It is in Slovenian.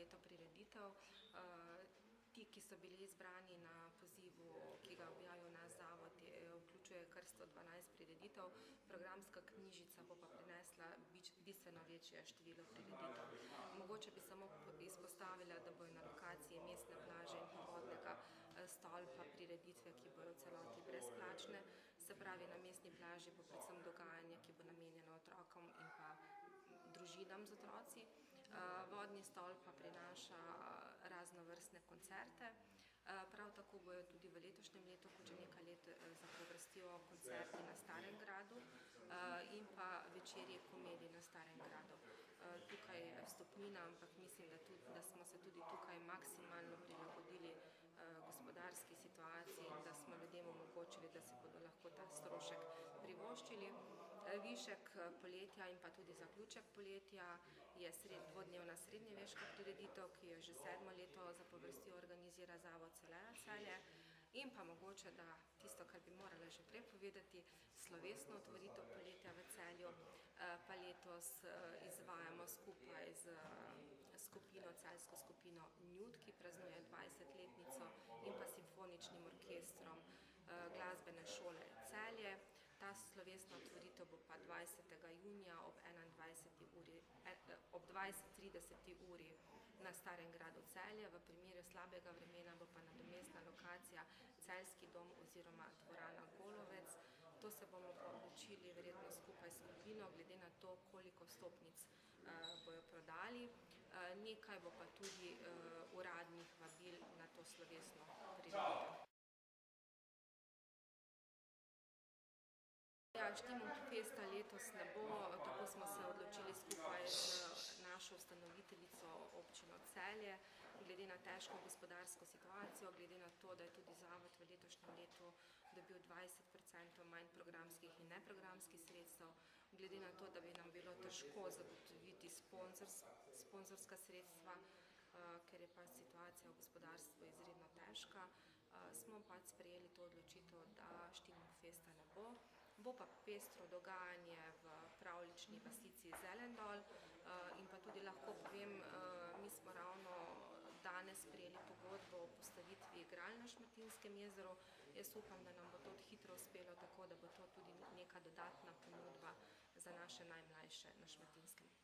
leto prireditev. Ti, ki so bili izbrani na pozivu, ki ga objavil naš zavod, vključuje kar 112 prireditev. Programska knjižica bo pa prinesla bistveno večje število prireditev. Mogoče bi samo izpostavila, da bojo na lokaciji mestne plaže in vodnega stolpa prireditve, ki bojo v celoti brezplačne. Se pravi, na mestni plaži bo predvsem dogajanje, ki bo namenjeno otrokom in pa družinam z otroci. Vodni stolp pa prinaša raznovrstne koncerte. Prav tako bojo tudi v letošnjem letu, kot že nekaj let zapovrstijo koncerti na Starem gradu in pa večerje komedij na Starem gradu. Tukaj je vstopnina, ampak mislim, da smo se tudi tukaj maksimalno prilagodili gospodarski situaciji in da smo ljudem omogočili, da si bodo lahko ta strošek privoščili. Višek poletja in pa tudi zaključek poletja je dvodnevna srednjeveška prireditev, ki jo že 7. leto zapovrstjo organizira zavod Celje. In pa mogoče, da tisto, kar bi morala že prej povedati, slovesno otvoritev poletja v Celju, pa letos izvajamo skupaj z celjsko skupino Njud, ki praznuje 20-letnico, in pa simfoničnim orkestrom Glasbene šole Celje. Ta slovesna otvoritev bo pa 20. junija ob 20:30 uri na Starem gradu Celje. V primeru slabega vremena bo pa nadomestna lokacija Celjski dom oziroma dvorana Golovec. To se bomo pa odločili verjetno skupaj s skupino, glede na to, koliko vstopnic bojo prodali. Nekaj bo pa tudi uradnih vabil na to slovesno prireditev. Štimungfesta letos ne bo, tako smo se odločili skupaj z našo ustanoviteljico občino Celje. Glede na težko gospodarsko situacijo, glede na to, da je tudi zavod v letošnjem letu dobil 20% manj programskih in neprogramskih sredstev, glede na to, da bi nam bilo težko zagotoviti sponzorska sredstva, ker je pa situacija v gospodarstvu izredno težka, smo pač sprejeli to odločitev, da Štimungfesta ne bo. Bo pa pestro dogajanje v pravljični vasici Zelendol in pa tudi lahko povem, mi smo ravno danes sprejeli pogodbo o postavitvi igral na Šmartinskem jezeru. Jaz upam, da nam bo to hitro uspelo, tako da bo to tudi neka dodatna ponudba za naše najmlajše na Šmartinskem.